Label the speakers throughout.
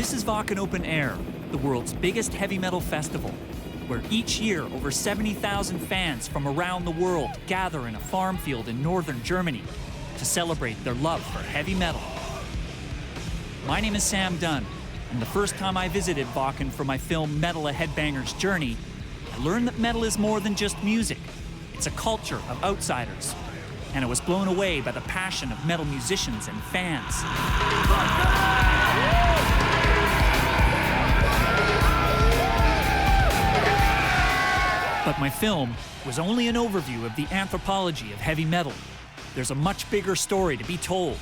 Speaker 1: This is Wacken Open Air, the world's biggest heavy metal festival, where each year over 70,000 fans from around the world gather in a farm field in northern Germany to celebrate their love for heavy metal. My name is Sam Dunn, and the first time I visited Wacken for my film Metal: A Headbanger's Journey, I learned that metal is more than just music. It's a culture of outsiders, and I was blown away by the passion of metal musicians and fans. But my film was only an overview of the anthropology of heavy metal. There's a much bigger story to be told.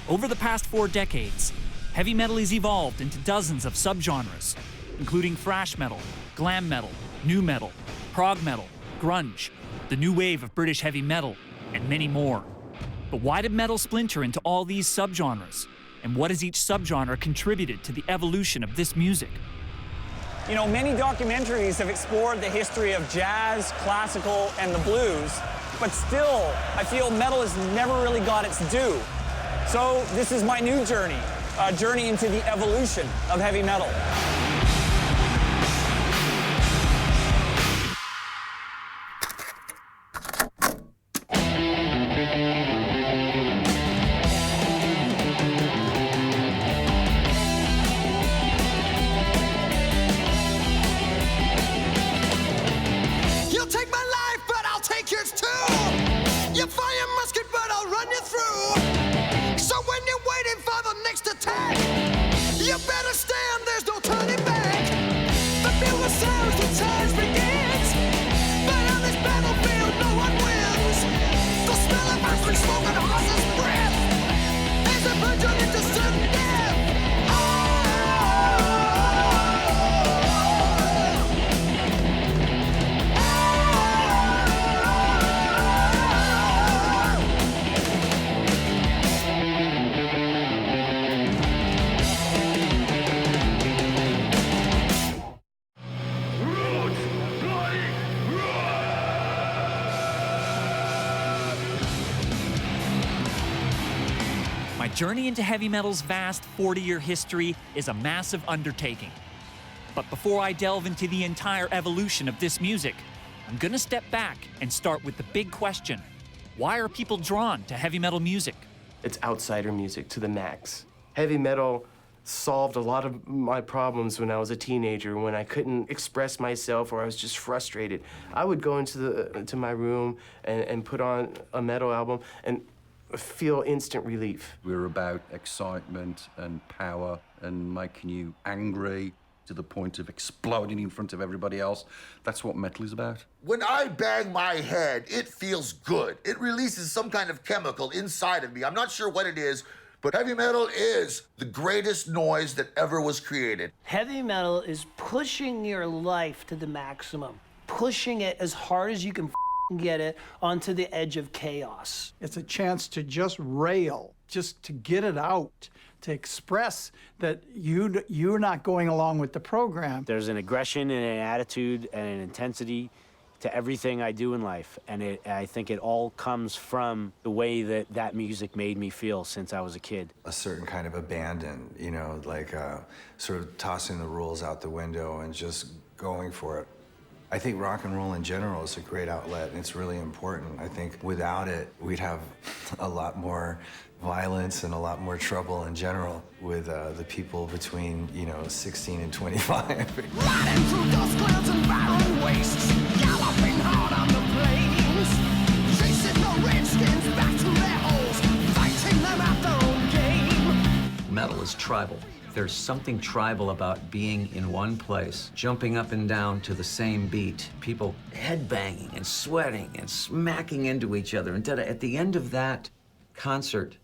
Speaker 1: Over the past 4 decades, heavy metal has evolved into dozens of subgenres, including thrash metal, glam metal, nu metal, prog metal, grunge, the new wave of British heavy metal, and many more. But why did metal splinter into all these subgenres? And what has each subgenre contributed to the evolution of this music?
Speaker 2: You know, many documentaries have explored the history of jazz, classical, and the blues, but still, I feel metal has never really got its due. So this is my new journey, a journey into the evolution of heavy metal.
Speaker 1: My journey into heavy metal's vast 40-year history is a massive undertaking. But before I delve into the entire evolution of this music, I'm gonna step back and start with the big question. Why are people drawn to heavy metal music?
Speaker 3: It's outsider music to the max. Heavy metal solved a lot of my problems when I was a teenager, when I couldn't express myself or I was just frustrated. I would go into my room and put on a metal album and feel instant relief.
Speaker 4: We're about excitement and power and making you angry to the point of exploding in front of everybody else. That's what metal is about.
Speaker 5: When I bang my head, it feels good. It releases some kind of chemical inside of me. I'm not sure what it is, but heavy metal is the greatest noise that ever was created.
Speaker 6: Heavy metal is pushing your life to the maximum, pushing it as hard as you can get it onto the edge of chaos.
Speaker 7: It's a chance to just rail, just to get it out, to express that you're not going along with the program.
Speaker 8: There's an aggression and an attitude and an intensity to everything I do in life, and I think it all comes from the way that music made me feel since I was a kid.
Speaker 9: A certain kind of abandon, you know, like sort of tossing the rules out the window and just going for it. I think rock and roll in general is a great outlet, and it's really important. I think without it, we'd have a lot more violence and a lot more trouble in general with the people between, 16 and 25.
Speaker 10: Riding through dust clouds and barren wastes, galloping hard on the plains, chasing the redskins back to their holes, fighting them at their own game.
Speaker 11: Metal is tribal. There's something tribal about being in one place, jumping up and down to the same beat, people headbanging and sweating and smacking into each other. And at the end of that concert,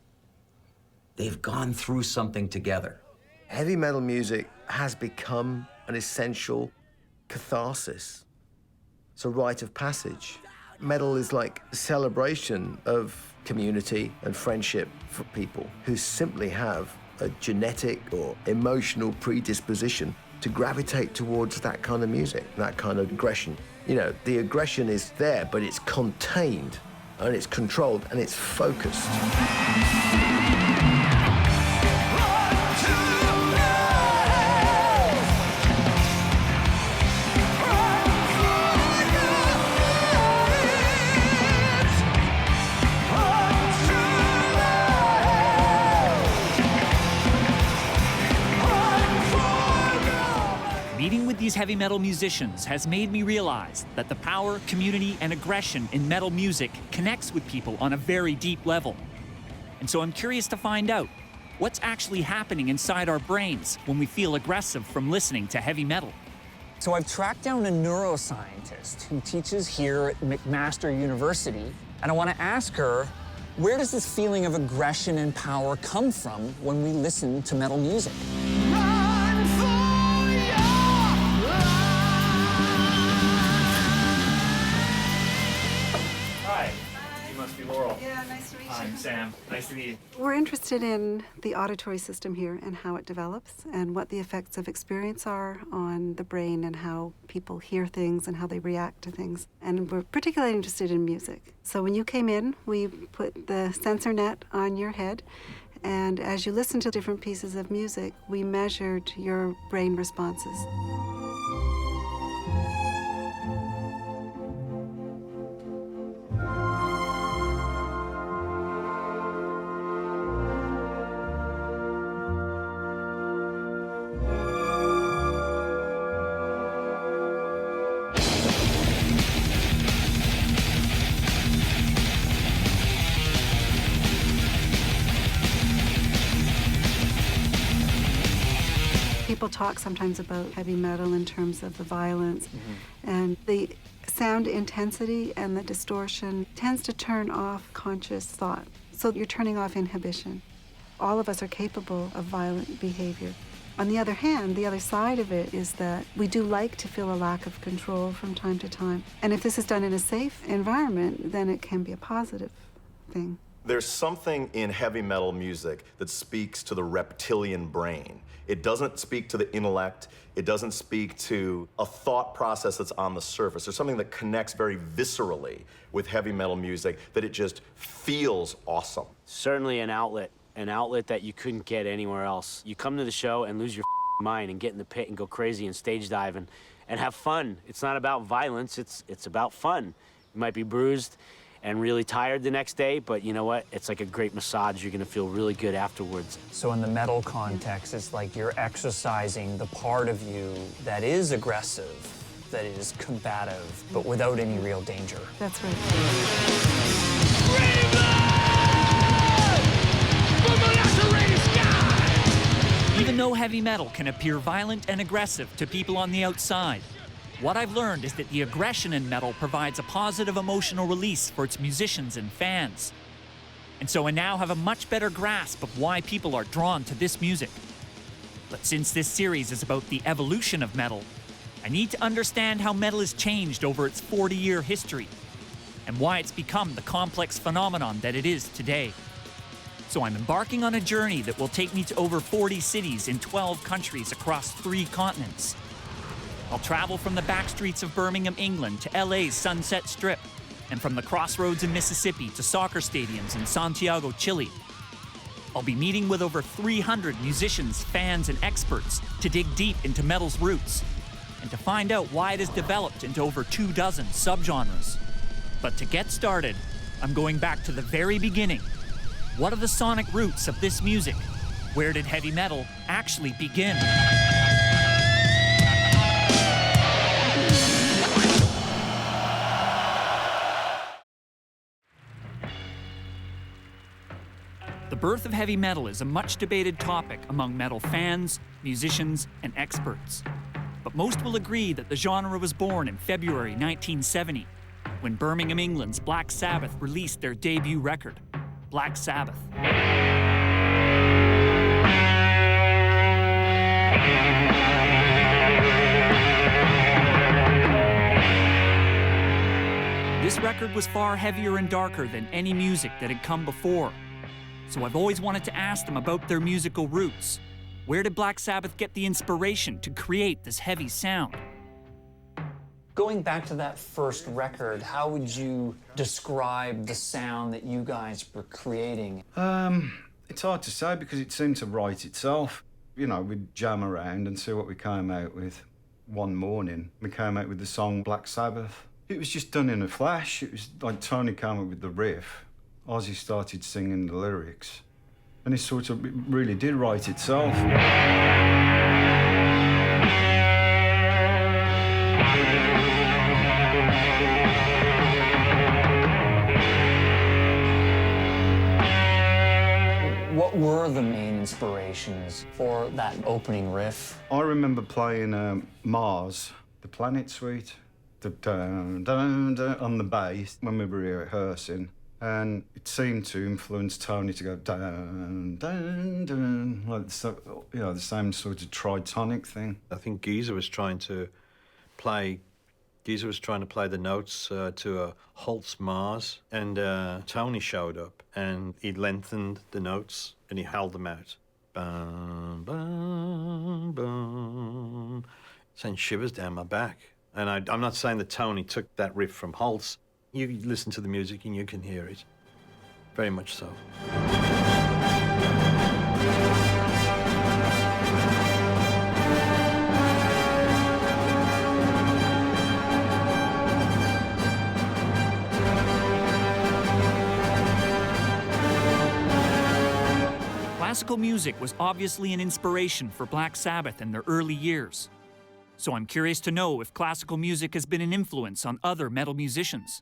Speaker 11: they've gone through something together.
Speaker 3: Heavy metal music has become an essential catharsis. It's a rite of passage. Metal is like a celebration of community and friendship for people who simply have a genetic or emotional predisposition to gravitate towards that kind of music, that kind of aggression. You know, the aggression is there, but it's contained, and it's controlled, and it's focused.
Speaker 10: Run to the
Speaker 1: heavy metal musicians has made me realize that the power, community, and aggression in metal music connects with people on a very deep level. And so I'm curious to find out what's actually happening inside our brains when we feel aggressive from listening to heavy metal.
Speaker 2: So I've tracked down a neuroscientist who teaches here at McMaster University, and I want to ask her, where does this feeling of aggression and power come from when we listen to metal music?
Speaker 10: Run for your
Speaker 1: Hi, you must be Laurel.
Speaker 12: Yeah, nice to meet you.
Speaker 1: I'm Sam. Nice to meet you.
Speaker 12: We're interested in the auditory system here and how it develops and what the effects of experience are on the brain and how people hear things and how they react to things. And we're particularly interested in music. So when you came in, we put the sensor net on your head, and as you listen to different pieces of music, we measured your brain responses. People talk sometimes about heavy metal in terms of the violence, and the sound intensity and the distortion tends to turn off conscious thought. So you're turning off inhibition. All of us are capable of violent behavior. On the other hand, the other side of it is that we do like to feel a lack of control from time to time. And if this is done in a safe environment, then it can be a positive thing.
Speaker 13: There's something in heavy metal music that speaks to the reptilian brain. It doesn't speak to the intellect. It doesn't speak to a thought process that's on the surface. There's something that connects very viscerally with heavy metal music that it just feels awesome.
Speaker 8: Certainly an outlet that you couldn't get anywhere else. You come to the show and lose your mind and get in the pit and go crazy and stage dive and have fun. It's not about violence, it's about fun. You might be bruised and really tired the next day, but you know what? It's like a great massage. You're gonna feel really good afterwards.
Speaker 2: So in the metal context, it's like you're exercising the part of you that is aggressive, that is combative, but without any real danger.
Speaker 12: That's right.
Speaker 1: Even though heavy metal can appear violent and aggressive to people on the outside, what I've learned is that the aggression in metal provides a positive emotional release for its musicians and fans. And so I now have a much better grasp of why people are drawn to this music. But since this series is about the evolution of metal, I need to understand how metal has changed over its 40-year history and why it's become the complex phenomenon that it is today. So I'm embarking on a journey that will take me to over 40 cities in 12 countries across 3 continents. I'll travel from the back streets of Birmingham, England to LA's Sunset Strip, and from the crossroads in Mississippi to soccer stadiums in Santiago, Chile. I'll be meeting with over 300 musicians, fans, and experts to dig deep into metal's roots and to find out why it has developed into over 24 subgenres. But to get started, I'm going back to the very beginning. What are the sonic roots of this music? Where did heavy metal actually begin? The birth of heavy metal is a much debated topic among metal fans, musicians, and experts. But most will agree that the genre was born in February 1970, when Birmingham, England's Black Sabbath released their debut record, Black Sabbath. This record was far heavier and darker than any music that had come before. So I've always wanted to ask them about their musical roots. Where did Black Sabbath get the inspiration to create this heavy sound?
Speaker 2: Going back to that first record, how would you describe the sound that you guys were creating?
Speaker 14: It's hard to say because it seemed to write itself. You know, we'd jam around and see what we came out with. One morning, we came out with the song Black Sabbath. It was just done in a flash. It was like Tony came up with the riff. Ozzy started singing the lyrics, and it sort of really did write itself.
Speaker 2: What were the main inspirations for that opening riff?
Speaker 14: I remember playing Mars, the Planet Suite, dun, dun, dun, on the bass when we were rehearsing. And it seemed to influence Tony to go dun, dun, dun, like the same sort of tritonic thing.
Speaker 15: I think Geezer was trying to play the notes to a Holt's Mars, and Tony showed up, and he lengthened the notes, and he held them out. Bum, bum, bum. Sent shivers down my back. And I'm not saying that Tony took that riff from Holt's. You listen to the music and you can hear it. Very much so.
Speaker 1: Classical music was obviously an inspiration for Black Sabbath in their early years. So I'm curious to know if classical music has been an influence on other metal musicians.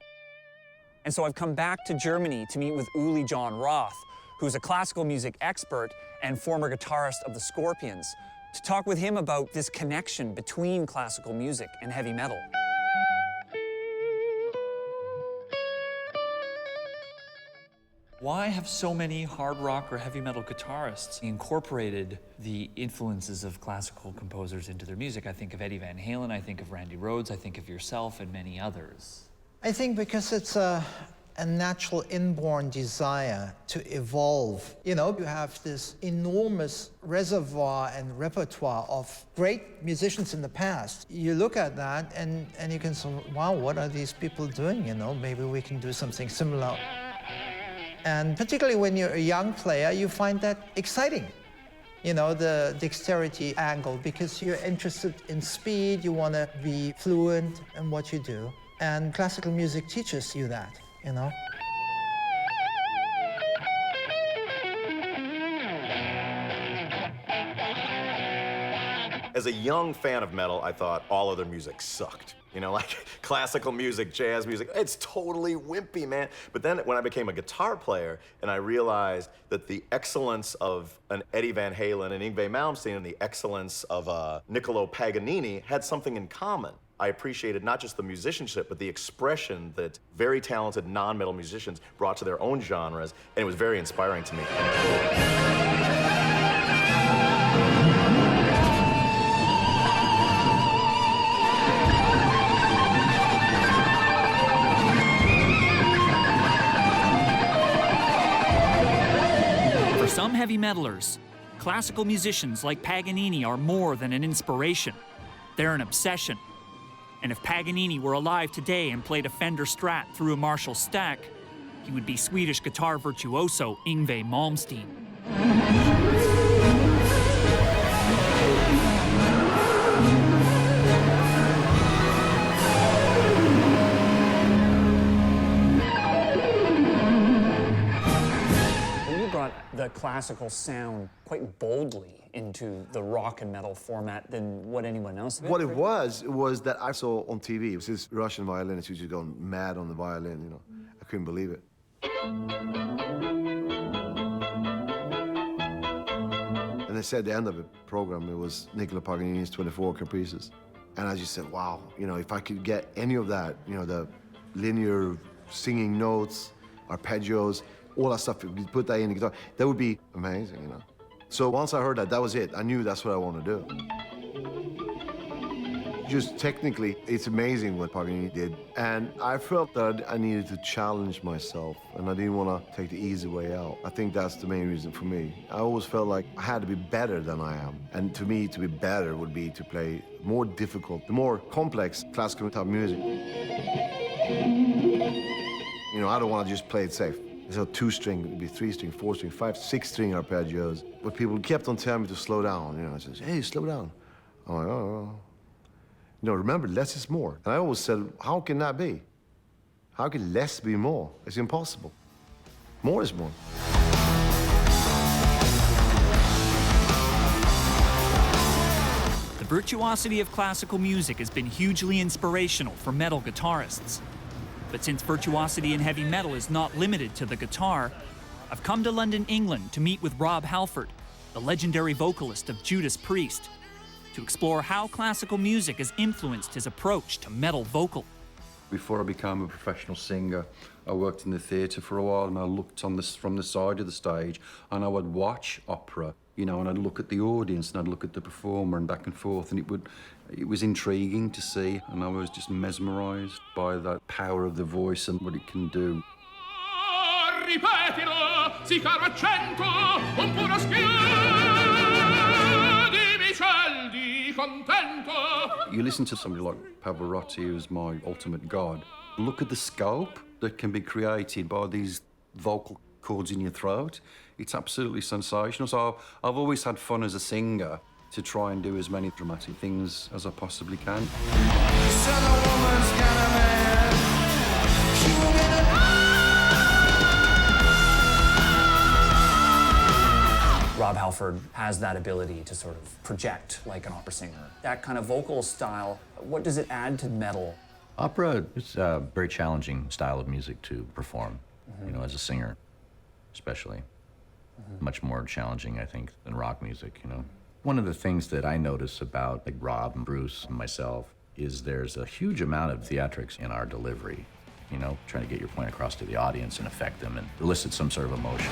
Speaker 2: And so I've come back to Germany to meet with Uli John Roth, who's a classical music expert and former guitarist of the Scorpions, to talk with him about this connection between classical music and heavy metal.
Speaker 16: Why have so many hard rock or heavy metal guitarists incorporated the influences of classical composers into their music? I think of Eddie Van Halen, I think of Randy Rhoads, I think of yourself and many others.
Speaker 17: I think because it's a natural inborn desire to evolve. You know, you have this enormous reservoir and repertoire of great musicians in the past. You look at that and you can say, wow, what are these people doing? You know, maybe we can do something similar. And particularly when you're a young player, you find that exciting. You know, the dexterity angle, because you're interested in speed, you want to be fluent in what you do. And classical music teaches you that, you know.
Speaker 13: As a young fan of metal, I thought all other music sucked. You know, like classical music, jazz music, it's totally wimpy, man. But then when I became a guitar player and I realized that the excellence of an Eddie Van Halen and Yngwie Malmsteen and the excellence of Niccolo Paganini had something in common. I appreciated not just the musicianship, but the expression that very talented non-metal musicians brought to their own genres, and it was very inspiring to me.
Speaker 1: For some heavy metalers, classical musicians like Paganini are more than an inspiration. They're an obsession. And if Paganini were alive today and played a Fender Strat through a Marshall stack, he would be Swedish guitar virtuoso Yngwie Malmsteen.
Speaker 2: You brought the classical sound quite boldly into the rock and metal format than what anyone else did.
Speaker 18: What it was that I saw on TV. It was this Russian violinist who was just going mad on the violin, you know. I couldn't believe it. And they said at the end of the program, it was Niccolo Paganini's 24 Caprices. And I just said, wow, you know, if I could get any of that, you know, the linear singing notes, arpeggios, all that stuff, if we put that in the guitar, that would be amazing, you know. So once I heard that, that was it. I knew that's what I want to do. Just technically, it's amazing what Paganini did. And I felt that I needed to challenge myself, and I didn't want to take the easy way out. I think that's the main reason for me. I always felt like I had to be better than I am. And to me, to be better would be to play more difficult, the more complex classical type music. You know, I don't want to just play it safe. So 2-string, it'd be 3-string, 4-string, 5, 6-string arpeggios. But people kept on telling me to slow down. You know, I said, hey, slow down. I'm like, oh. You know, remember, less is more. And I always said, how can that be? How can less be more? It's impossible. More is more.
Speaker 1: The virtuosity of classical music has been hugely inspirational for metal guitarists. But since virtuosity in heavy metal is not limited to the guitar, I've come to London, England to meet with Rob Halford, the legendary vocalist of Judas Priest, to explore how classical music has influenced his approach to metal vocal.
Speaker 4: Before I became a professional singer, I worked in the theatre for a while, and I looked on this from the side of the stage, and I would watch opera, you know, and I'd look at the audience and I'd look at the performer and back and forth, and it was intriguing to see, and I was just mesmerised by that power of the voice and what it can do.
Speaker 10: Ripetilo, si caro accento, un puro di ciel di contento.
Speaker 4: You listen to somebody like Pavarotti, who's my ultimate god. Look at the scope that can be created by these vocal cords in your throat. It's absolutely sensational. So I've always had fun as a singer to try and do as many dramatic things as I possibly can.
Speaker 2: Rob Halford has that ability to sort of project like an opera singer. That kind of vocal style, what does it add to metal?
Speaker 19: Opera is a very challenging style of music to perform, you know, as a singer, especially. Much more challenging, I think, than rock music, you know. One of the things that I notice about like Rob and Bruce and myself is there's a huge amount of theatrics in our delivery, you know, trying to get your point across to the audience and affect them and elicit some sort of emotion.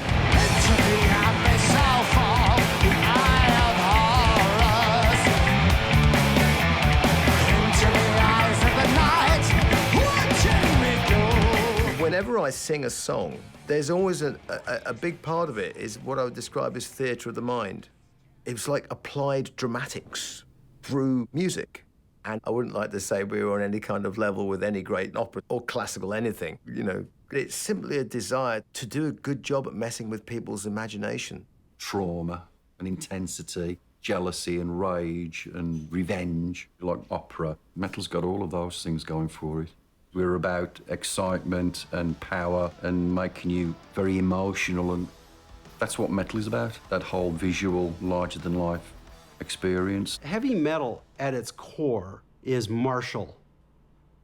Speaker 3: Whenever I sing a song, there's always a big part of it is what I would describe as theatre of the mind. It was like applied dramatics through music. And I wouldn't like to say we were on any kind of level with any great opera or classical anything, you know. It's simply a desire to do a good job at messing with people's imagination.
Speaker 4: Trauma and intensity, jealousy and rage and revenge, like opera. Metal's got all of those things going for it. We're about excitement and power and making you very emotional, and that's what metal is about, that whole visual, larger-than-life experience.
Speaker 20: Heavy metal at its core is martial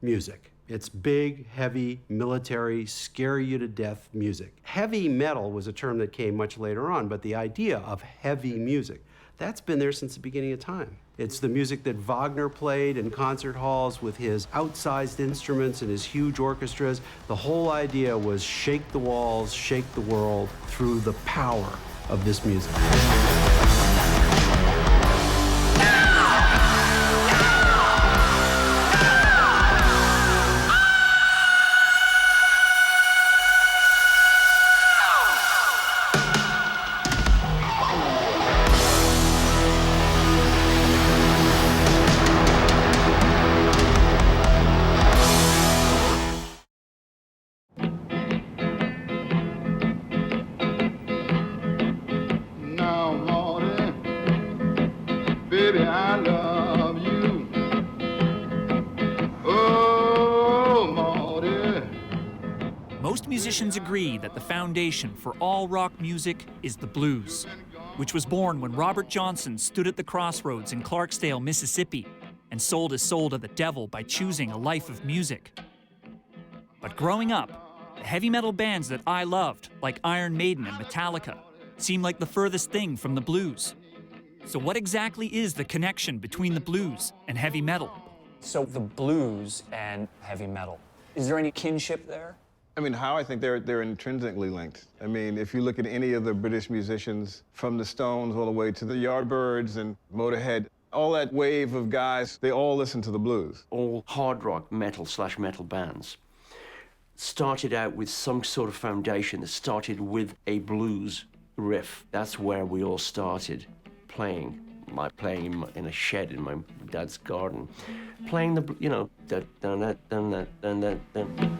Speaker 20: music. It's big, heavy, military, scare-you-to-death music. Heavy metal was a term that came much later on, but the idea of heavy music, that's been there since the beginning of time. It's the music that Wagner played in concert halls with his outsized instruments and his huge orchestras. The whole idea was shake the walls, shake the world through the power of this music.
Speaker 1: Most musicians agree that the foundation for all rock music is the blues, which was born when Robert Johnson stood at the crossroads in Clarksdale, Mississippi, and sold his soul to the devil by choosing a life of music. But growing up, the heavy metal bands that I loved, like Iron Maiden and Metallica, seemed like the furthest thing from the blues. So what exactly is the connection between the blues and heavy metal?
Speaker 2: So the blues and heavy metal, is there any kinship there?
Speaker 21: I mean, how I think they're intrinsically linked. I mean, if you look at any of the British musicians, from the Stones all the way to the Yardbirds and Motorhead, all that wave of guys, they all listen to the blues.
Speaker 22: All hard rock metal/metal bands started out with some sort of foundation that started with a blues riff. That's where we all started playing. Playing in a shed in my dad's garden, playing the, you know, dun dun dun dun dun dun dun.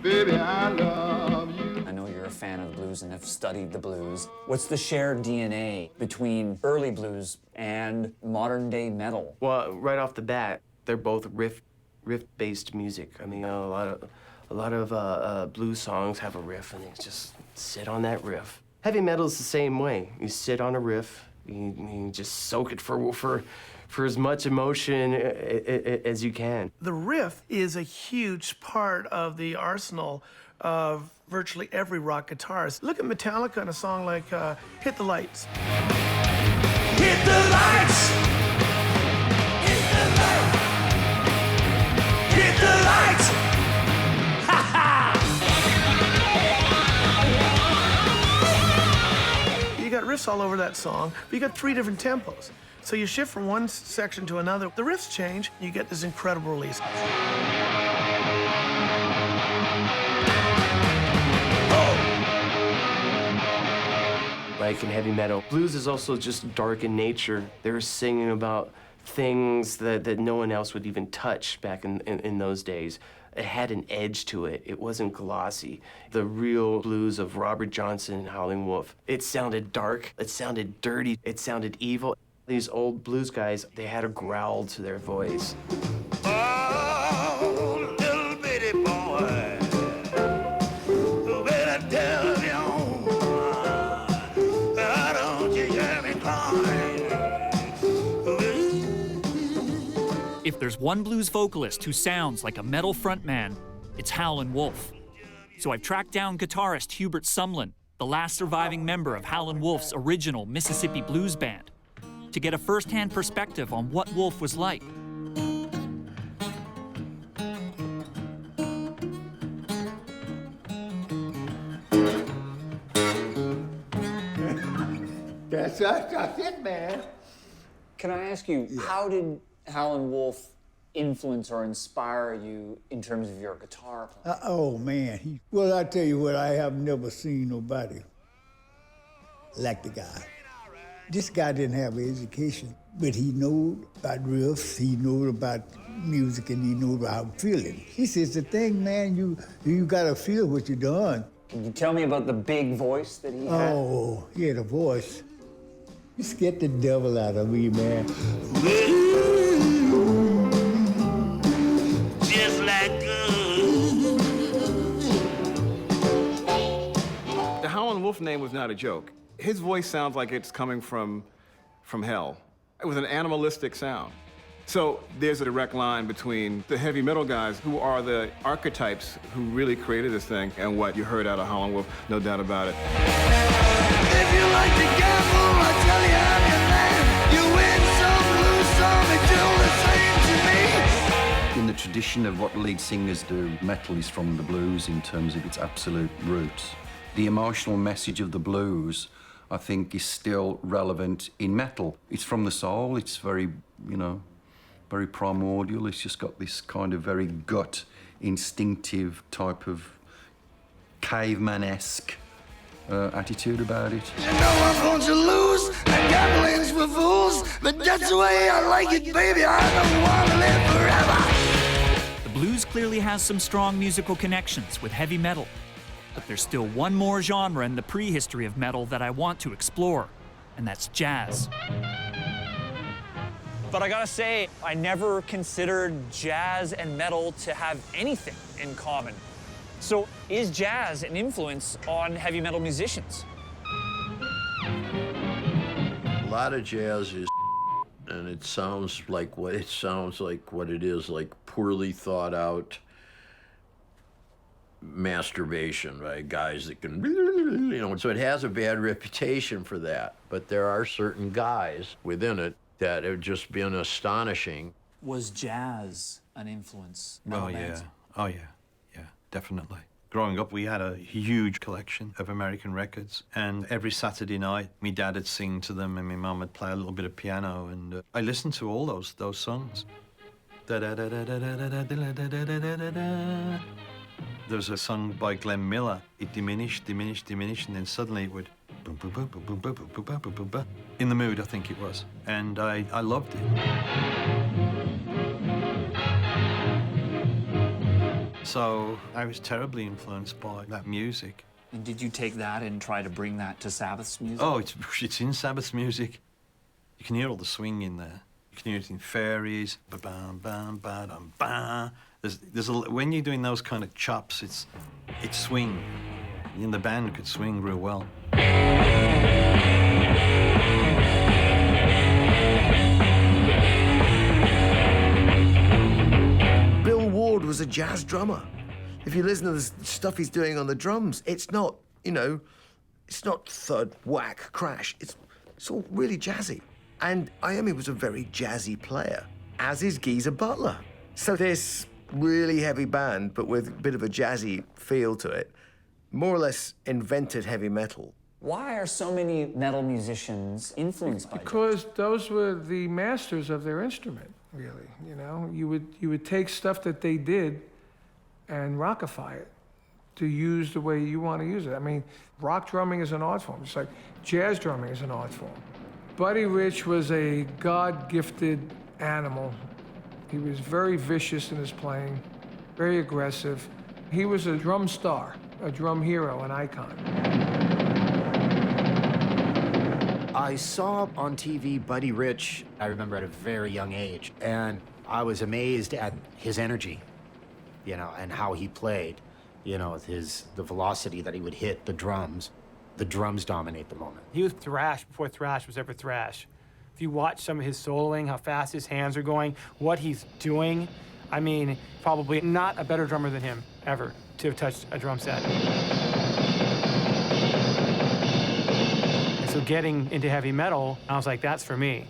Speaker 10: Baby, I love you. I know you're a fan of blues and have studied the blues. What's the shared DNA between early blues and modern day metal?
Speaker 23: Well, right off the bat, they're both riff-based music. I mean, a lot of blues songs have a riff, and it's
Speaker 22: sit on that riff. Heavy metal is the same way. You sit on a riff, you just soak it for as much emotion as you can.
Speaker 5: The riff is a huge part of the arsenal of virtually every rock guitarist. Look at Metallica in a song like Hit the Lights.
Speaker 10: Hit the lights! Hit the lights! Hit the lights! Ha ha!
Speaker 5: You got riffs all over that song, but you got 3 different tempos. So you shift from one section to another, the riffs change, you get this incredible release.
Speaker 22: Like in heavy metal, blues is also just dark in nature. They're singing about things that no one else would even touch back in those days. It had an edge to it. It wasn't glossy. The real blues of Robert Johnson and Howlin' Wolf, it sounded dark, it sounded dirty, it sounded evil. These old blues guys, they had a growl to their voice.
Speaker 10: Oh, little bitty boy, you better tell him, why don't you hear me crying?
Speaker 1: If there's one blues vocalist who sounds like a metal frontman, it's Howlin' Wolf. So I've tracked down guitarist Hubert Sumlin, the last surviving member of Howlin' Wolf's original Mississippi Blues Band, to get a first-hand perspective on what Wolf was like.
Speaker 10: That's it, man.
Speaker 2: Can I ask you, how did Howlin' Wolf influence or inspire you in terms of your guitar playing?
Speaker 6: Oh, man. Well, I tell you what, I have never seen nobody like the guy. This guy didn't have an education, but he knew about riffs, he knew about music, and he knew about feeling. He says, the thing, man, you gotta feel what you're doing.
Speaker 2: Can you tell me about the big voice that he had?
Speaker 6: Oh, yeah, the voice. You scared the devil out of me, man.
Speaker 10: Just like
Speaker 21: The Howlin' Wolf name was not a joke. His voice sounds like it's coming from hell. It was an animalistic sound. So there's a direct line between the heavy metal guys, who are the archetypes who really created this thing, and what you heard out of Howlin' Wolf, no doubt about it.
Speaker 10: if you like to gamble, I tell you I'm your man. You win some, lose some, it's all the same to me.
Speaker 4: In the tradition of what lead singers do, metal is from the blues in terms of its absolute roots. The emotional message of the blues, I think, is still relevant in metal. It's from the soul, it's very, very primordial. It's just got this kind of very gut, instinctive type of caveman-esque attitude about it.
Speaker 10: You know I'm going to lose, and gambling's for fools, but that's the way I like it, baby. I don't want to live forever.
Speaker 1: The blues clearly has some strong musical connections with heavy metal, but there's still one more genre in the prehistory of metal that I want to explore, and that's jazz.
Speaker 2: But I gotta say, I never considered jazz and metal to have anything in common. So is jazz an influence on heavy metal musicians?
Speaker 7: A lot of jazz is and it sounds like what it is, like poorly thought out masturbation, right? Guys that can, so it has a bad reputation for that. But there are certain guys within it that have just been astonishing.
Speaker 16: Was jazz an influence?
Speaker 15: Oh, yeah. Oh, yeah. Yeah, definitely. Growing up, we had a huge collection of American records, and every Saturday night, my dad would sing to them, and my mum would play a little bit of piano, and I listened to all those songs. There was a song by Glenn Miller. It diminished, and then suddenly it would boom, boom, boom, boom, boom, boom, boom, boom, boom, boom, boom. In the Mood, I think it was, and I loved it. So I was terribly influenced by that music.
Speaker 16: And did you take that and try to bring that to Sabbath's music?
Speaker 15: Oh, it's in Sabbath's music. You can hear all the swing in there. You can hear it in Fairies. Ba-bam, bam, ba-dum, ba. When you're doing those kind of chops, it's swing. And the band could swing real well.
Speaker 3: Bill Ward was a jazz drummer. If you listen to the stuff he's doing on the drums, it's not, you know, it's not thud, whack, crash. It's all really jazzy. And Iommi was a very jazzy player, as is Geezer Butler. So this really heavy band, but with a bit of a jazzy feel to it, more or less invented heavy metal.
Speaker 2: Why are so many metal musicians influenced by
Speaker 5: Because those were the masters of their instrument, really. You know, you would take stuff that they did and rockify it to use the way you want to use it. I mean, rock drumming is an art form. It's like jazz drumming is an art form. Buddy Rich was a God-gifted animal. He was very vicious in his playing, very aggressive. He was a drum star, a drum hero, an icon.
Speaker 8: I saw on TV Buddy Rich, I remember at a very young age, and I was amazed at his energy, you know, and how he played, you know, the velocity that he would hit the drums. The drums dominate the moment.
Speaker 9: He was thrash before thrash was ever thrash. If you watch some of his soloing, how fast his hands are going, what he's doing, I mean, probably not a better drummer than him ever to have touched a drum set. And so getting into heavy metal, I was like, that's for me,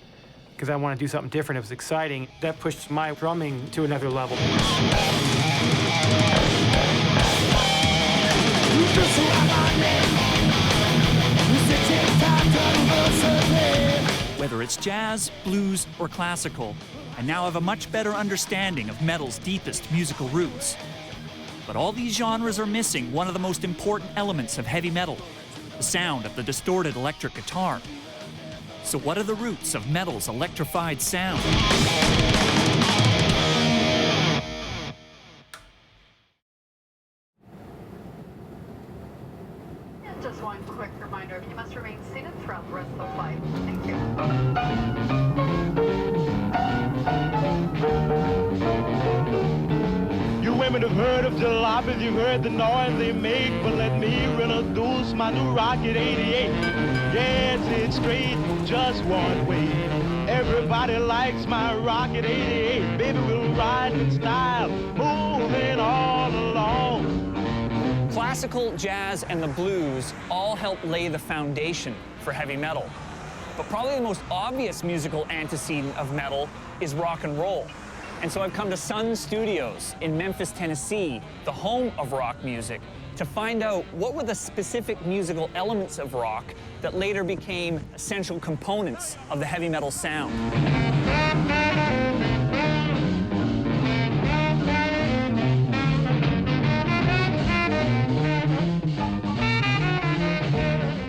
Speaker 9: because I want to do something different. It was exciting. That pushed my drumming to another level.
Speaker 1: Whether it's jazz, blues, or classical, I now have a much better understanding of metal's deepest musical roots. But all these genres are missing one of the most important elements of heavy metal, the sound of the distorted electric guitar. So what are the roots of metal's electrified sound?
Speaker 11: Just one quick reminder, you must remain seated throughout the rest of the flight. Thank you.
Speaker 10: You women have heard of jalopies, you've heard the noise they make, but let me introduce my new Rocket 88. Yes, it's straight, just one way. Everybody likes my Rocket 88. Baby, we'll ride in style, moving all along.
Speaker 2: Classical, jazz, and the blues all help lay the foundation for heavy metal. But probably the most obvious musical antecedent of metal is rock and roll. And so I've come to Sun Studios in Memphis, Tennessee, the home of rock music, to find out what were the specific musical elements of rock that later became essential components of the heavy metal sound.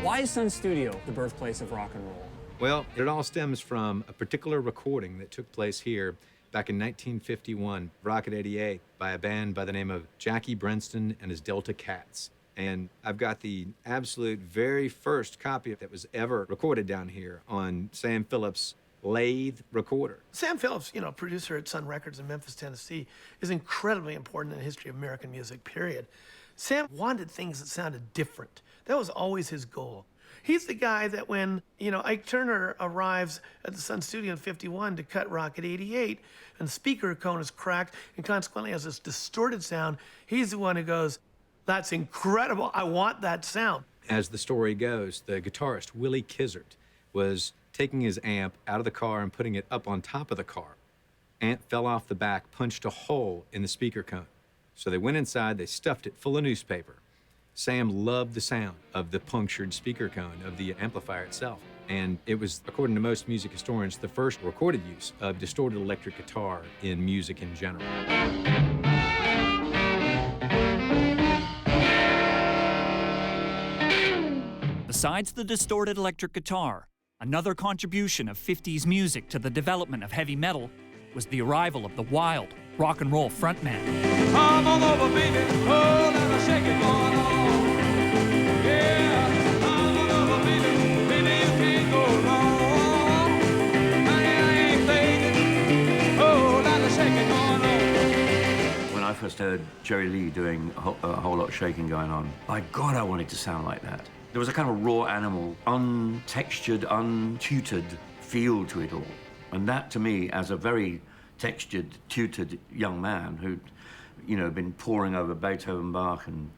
Speaker 2: Why is Sun Studio the birthplace of rock and roll?
Speaker 24: Well, it all stems from a particular recording that took place here back in 1951, Rocket 88, by a band by the name of Jackie Brenston and his Delta Cats. And I've got the absolute very first copy that was ever recorded down here on Sam Phillips' lathe recorder.
Speaker 5: Sam Phillips, you know, producer at Sun Records in Memphis, Tennessee, is incredibly important in the history of American music, period. Sam wanted things that sounded different. That was always his goal. He's the guy that when, you know, Ike Turner arrives at the Sun Studio in 51 to cut Rocket 88, and the speaker cone is cracked and consequently has this distorted sound, he's the one who goes, that's incredible, I want that sound.
Speaker 24: As the story goes, the guitarist, Willie Kizzert, was taking his amp out of the car and putting it up on top of the car. Amp fell off the back, punched a hole in the speaker cone. So they went inside, they stuffed it full of newspaper. Sam loved the sound of the punctured speaker cone of the amplifier itself. And it was, according to most music historians, the first recorded use of distorted electric guitar in music in general.
Speaker 1: Besides the distorted electric guitar, another contribution of 50s music to the development of heavy metal was the arrival of the wild rock and roll frontman.
Speaker 10: Come on over, baby. Oh, let us shake it going on. Yeah, come on over, baby. Baby, you can't go wrong. Honey, I ain't fading. Oh, let us shake it going on.
Speaker 8: When I
Speaker 22: first heard Jerry Lee doing a whole lot of shaking going on, by God, I wanted to sound like that. There was a kind of raw animal, untextured, untutored feel to it all. And that, to me, as a very textured, tutored young man who'd, you know, been poring over Beethoven, Bach, and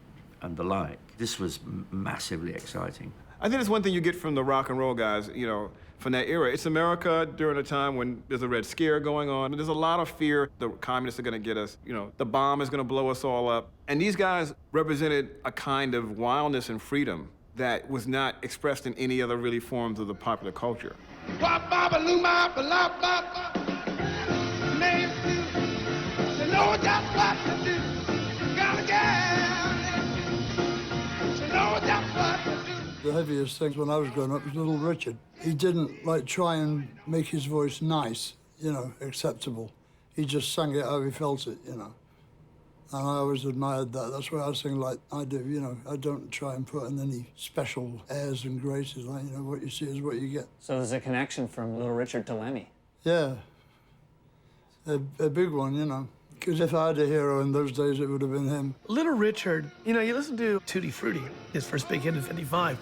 Speaker 22: the like, this was massively exciting.
Speaker 21: I think it's one thing you get from the rock and roll guys, you know, from that era. It's America during a time when there's a Red Scare going on. There's a lot of fear the communists are gonna get us. You know, the bomb is gonna blow us all up. And these guys represented a kind of wildness and freedom that was not expressed in any other really forms of the popular culture.
Speaker 12: The heaviest things when I was growing up was Little Richard. He didn't like try and make his voice nice, you know, acceptable. He just sang it how he felt it, you know. And I always admired that. That's why I sing like I do, you know. I don't try and put in any special airs and graces. Like, you know, what you see is what you get.
Speaker 2: So there's a connection from Little Richard to Lemmy.
Speaker 12: Yeah, a big one, you know. Because if I had a hero in those days, it would have been him.
Speaker 13: Little Richard, you know, you listen to Tutti Frutti, his first big hit in '55,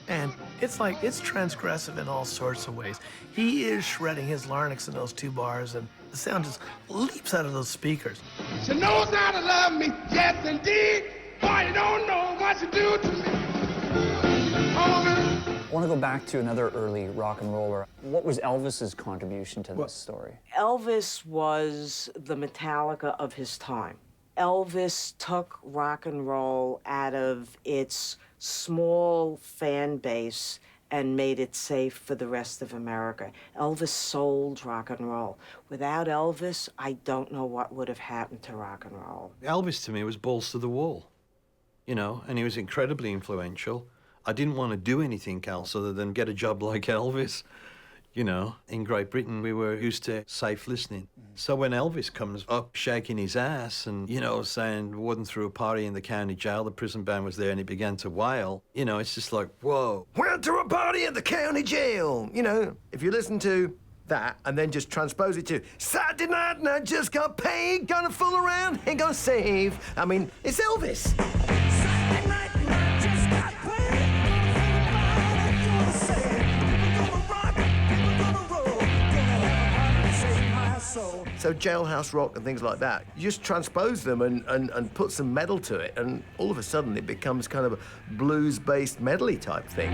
Speaker 13: and it's like, it's transgressive in all sorts of ways. He is shredding his larynx in those 2 bars, and the sound just leaps out of those speakers.
Speaker 10: She knows how to love me, yes indeed. Boy, you don't know what you do to me.
Speaker 2: I want to go back to another early rock and roller. What was Elvis's contribution to this story?
Speaker 14: Elvis was the Metallica of his time. Elvis took rock and roll out of its small fan base and made it safe for the rest of America. Elvis sold rock and roll. Without Elvis, I don't know what would have happened to rock and roll.
Speaker 15: Elvis, to me, was balls to the wall, you know, and he was incredibly influential. I didn't want to do anything else other than get a job like Elvis. You know, in Great Britain, we were used to safe listening. So when Elvis comes up shaking his ass and, you know, saying, Warden threw a party in the county jail, the prison band was there, and he began to wail, you know, it's just like, whoa.
Speaker 3: Went to a party at the county jail. You know, if you listen to that and then just transpose it to Saturday night and I just got paid, gonna fool around, ain't gonna save. I mean, it's Elvis. Saturday night and I just got paid. So jailhouse rock and things like that, you just transpose them and put some metal to it, and all of a sudden it becomes kind of a blues-based medley type thing.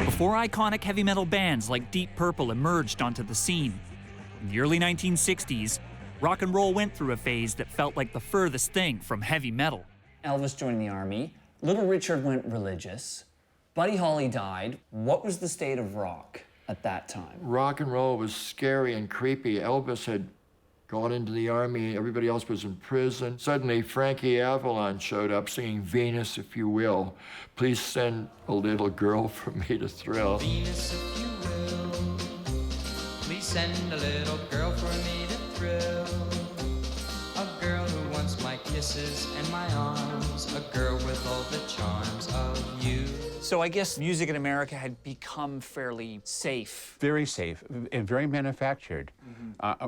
Speaker 1: Before iconic heavy metal bands like Deep Purple emerged onto the scene, in the early 1960s, rock and roll went through a phase that felt like the furthest thing from heavy metal.
Speaker 2: Elvis joined the army. Little Richard went religious. Buddy Holly died. What was the state of rock at that time?
Speaker 17: Rock and roll was scary and creepy. Elvis had gone into the army. Everybody else was in prison. Suddenly, Frankie Avalon showed up singing Venus, if you will. Please send a little girl for me to thrill.
Speaker 10: Venus, if you will. Please send a little girl for me to thrill. A girl who wants my kisses and my arms. A girl with all the charms of you.
Speaker 1: So I guess music in America had become fairly safe.
Speaker 25: Very safe and very manufactured.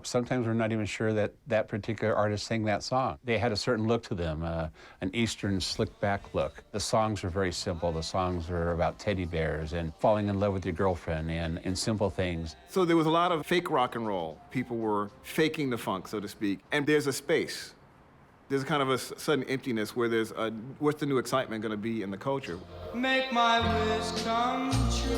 Speaker 25: Sometimes we're not even sure that that particular artist sang that song. They had a certain look to them, an Eastern slick back look. The songs were very simple. The songs were about teddy bears and falling in love with your girlfriend and simple things.
Speaker 21: So there was a lot of fake rock and roll. People were faking the funk, so to speak. And there's a space. There's kind of a sudden emptiness where there's what's the new excitement going to be in the culture?
Speaker 10: Make my wish come true.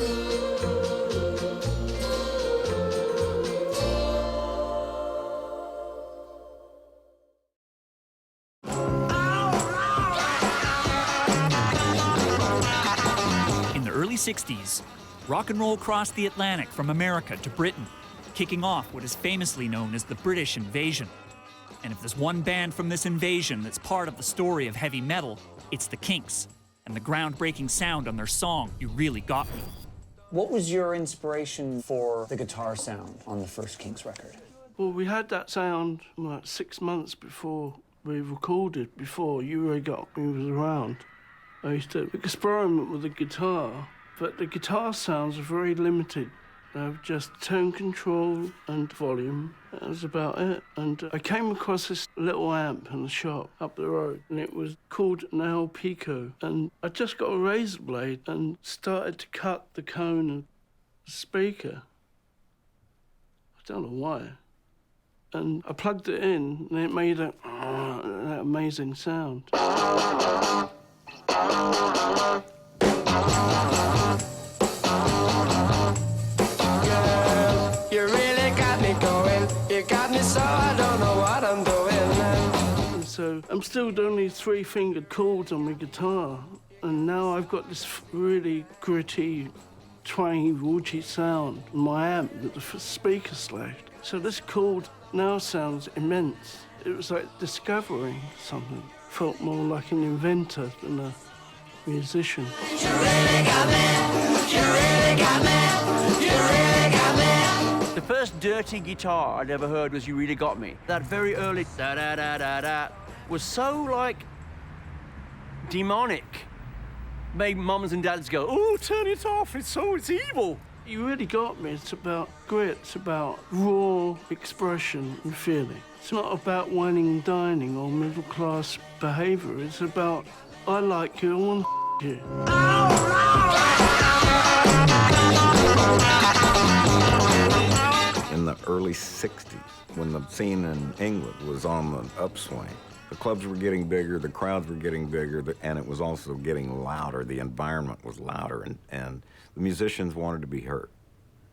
Speaker 1: In the early 60s, rock and roll crossed the Atlantic from America to Britain, kicking off what is famously known as the British Invasion. And if there's one band from this invasion that's part of the story of heavy metal, it's the Kinks, and the groundbreaking sound on their song, You Really Got Me.
Speaker 2: What was your inspiration for the guitar sound on the first Kinks record?
Speaker 26: Well, we had that sound like 6 months before we recorded, before You Really Got Me was around. I used to experiment with the guitar, but the guitar sounds are very limited. Just tone control and volume. That was about it. And I came across this little amp in the shop up the road, and it was called an El Pico. And I just got a razor blade and started to cut the cone of the speaker. I don't know why. And I plugged it in, and it made that amazing sound.
Speaker 10: You really got me going. You got me so I don't know what I'm doing.
Speaker 26: And so I'm still doing these three-fingered chords on my guitar, and now I've got this really gritty, twangy, woody sound in my amp that the speaker slashed. So this chord now sounds immense. It was like discovering something. Felt more like an inventor than a musician.
Speaker 10: You really got me. You really got me. You really got me.
Speaker 4: The first dirty guitar I'd ever heard was You Really Got Me. That very early da-da-da-da-da was so, like, demonic. Made mums and dads go, oh, turn it off, it's evil.
Speaker 26: You Really Got Me. It's about grit, it's about raw expression and feeling. It's not about whining and dining or middle-class behavior. It's about, I like you, I want to you.
Speaker 6: In the early 60s, when the scene in England was on the upswing, the clubs were getting bigger, the crowds were getting bigger, and it was also getting louder. The environment was louder, and the musicians wanted to be heard.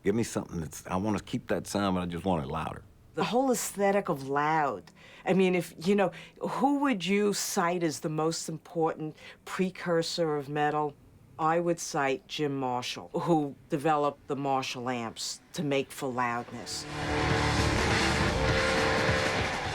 Speaker 6: Give me something that's, I want to keep that sound, but I just want it louder.
Speaker 14: The whole aesthetic of loud. I mean, if, you know, who would you cite as the most important precursor of metal? I would cite Jim Marshall, who developed the Marshall amps to make for loudness.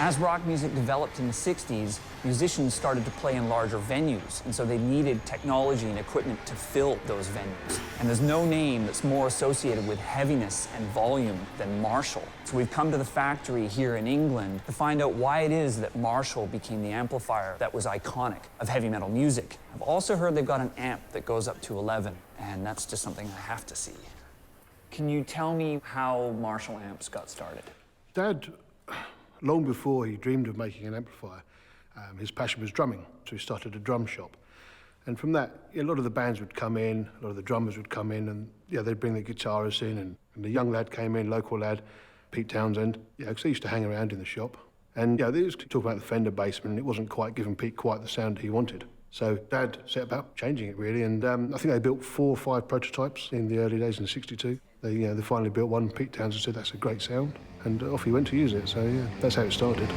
Speaker 18: As rock music developed in the 60s, musicians started to play in larger venues, and so they needed technology and equipment to fill those venues. And there's no name that's more associated with heaviness and volume than Marshall. So we've come to the factory here in England to find out why it is that Marshall became the amplifier that was iconic of heavy metal music. I've also heard they've got an amp that goes up to 11, and that's just something I have to see. Can you tell me how Marshall amps got started?
Speaker 19: Dad, long before he dreamed of making an amplifier, his passion was drumming, so he started a drum shop. And from that, a lot of the bands would come in, a lot of the drummers would come in, and they'd bring the guitarists in, and the young lad came in, local lad, Pete Townsend, because he used to hang around in the shop. And they used to talk about the Fender Bassman, and it wasn't quite giving Pete quite the sound he wanted. So Dad set about changing it, really, and I think they built 4 or 5 prototypes in the early days in '62. They finally built one. Pete Townsend said, that's a great sound, and off he went to use it. So, that's how it started.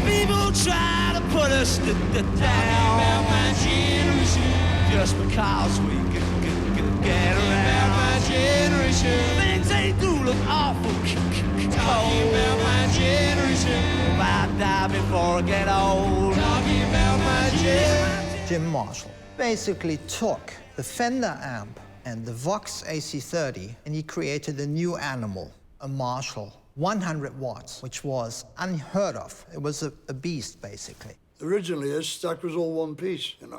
Speaker 10: People try to put us down just because we could get around. My generation. Things they do look awful cold. About my generation. If I die before I get old. Talking about my generation.
Speaker 20: Jim Marshall basically took the Fender amp and the Vox AC30, and he created a new animal, a Marshall. 100 watts, which was unheard of. It was a beast, basically.
Speaker 12: Originally, his stack was all one piece, And,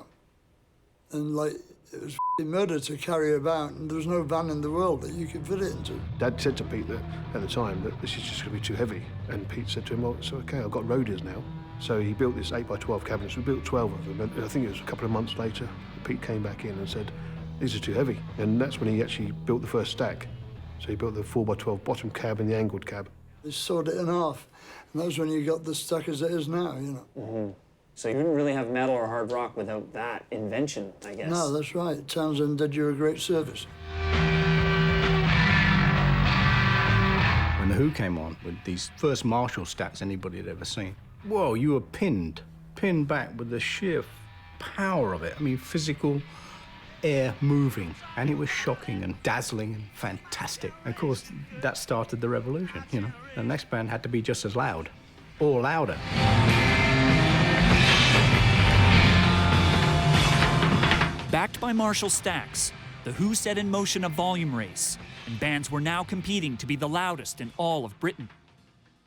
Speaker 12: it was murder to carry about, and there was no van in the world that you could fit it into.
Speaker 19: Dad said to Pete that, at the time, that this is just going to be too heavy. And Pete said to him, well, it's okay, I've got Roadies now. So he built this 8x12 cabinets. We built 12 of them. And I think it was a couple of months later, Pete came back in and said, these are too heavy. And that's when he actually built the first stack. So he built the 4x12 bottom cab and the angled cab.
Speaker 12: They sawed it in half, and that's when you got the stack as it is now,
Speaker 20: Mm-hmm. So you wouldn't really have metal or hard rock without that invention, I guess.
Speaker 12: No, that's right. Townsend did you a great service.
Speaker 23: When The Who came on with these first Marshall stacks anybody had ever seen, whoa, you were pinned back with the sheer power of it. I mean, physical air moving, and it was shocking and dazzling and fantastic. And of course, that started the revolution, The next band had to be just as loud, or louder.
Speaker 1: Backed by Marshall stacks, The Who set in motion a volume race, and bands were now competing to be the loudest in all of Britain.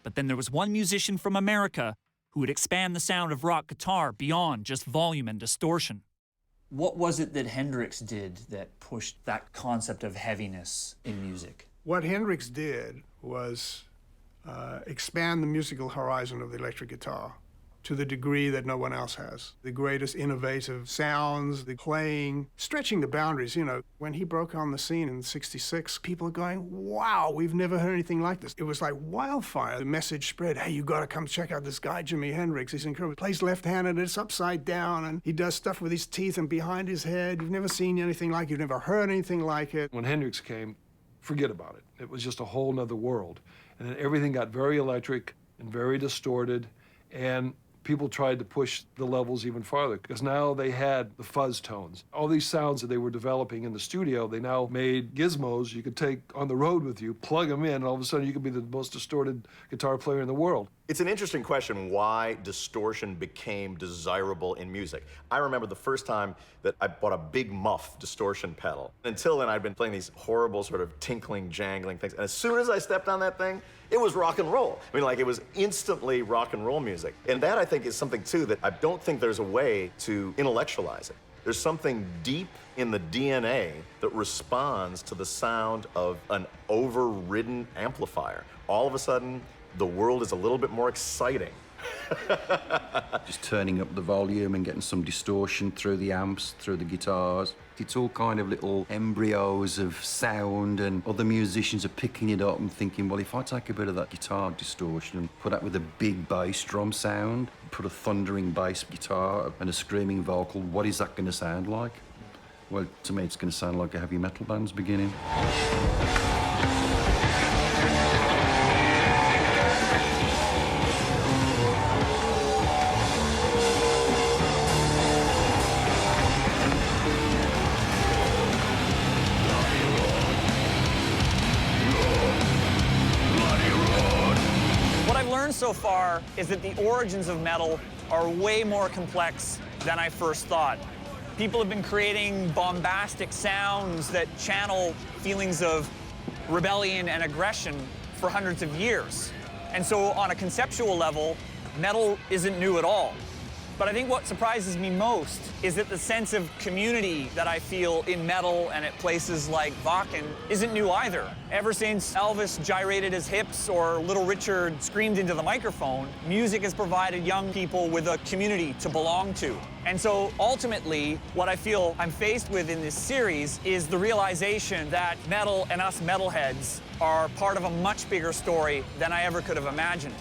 Speaker 1: But then there was one musician from America who would expand the sound of rock guitar beyond just volume and distortion. What was it that Hendrix did that pushed that concept of heaviness in music?
Speaker 5: What Hendrix did was expand the musical horizon of the electric guitar to the degree that no one else has. The greatest innovative sounds, the playing, stretching the boundaries. You know, when he broke on the scene in '66, people are going, wow, we've never heard anything like this. It was like wildfire. The message spread, hey, you gotta come check out this guy, Jimi Hendrix. He's incredible. He plays left-handed, it's upside down, and he does stuff with his teeth and behind his head. You've never seen anything like it. You've never heard anything like it.
Speaker 7: When Hendrix came, forget about it. It was just a whole nother world. And then everything got very electric and very distorted, and people tried to push the levels even farther because now they had the fuzz tones. All these sounds that they were developing in the studio, they now made gizmos you could take on the road with you, plug them in, and all of a sudden you could be the most distorted guitar player in the world.
Speaker 9: It's an interesting question why distortion became desirable in music. I remember the first time that I bought a big muff distortion pedal. Until then, I'd been playing these horrible sort of tinkling, jangling things. And as soon as I stepped on that thing, it was rock and roll. I mean, like, it was instantly rock and roll music. And that, I think, is something, too, that I don't think there's a way to intellectualize it. There's something deep in the DNA that responds to the sound of an overridden amplifier. All of a sudden, the world is a little bit more exciting.
Speaker 11: Just turning up the volume and getting some distortion through the amps, through the guitars. It's all kind of little embryos of sound, and other musicians are picking it up and thinking, well, if I take a bit of that guitar distortion and put that with a big bass drum sound, put a thundering bass guitar and a screaming vocal, what is that going to sound like? Well, to me, it's going to sound like a heavy metal band's beginning.
Speaker 2: So far is that the origins of metal are way more complex than I first thought. People have been creating bombastic sounds that channel feelings of rebellion and aggression for hundreds of years. And so on a conceptual level, metal isn't new at all. But I think what surprises me most is that the sense of community that I feel in metal and at places like Wacken isn't new either. Ever since Elvis gyrated his hips or Little Richard screamed into the microphone, music has provided young people with a community to belong to. And so ultimately, what I feel I'm faced with in this series is the realization that metal and us metalheads are part of a much bigger story than I ever could have imagined.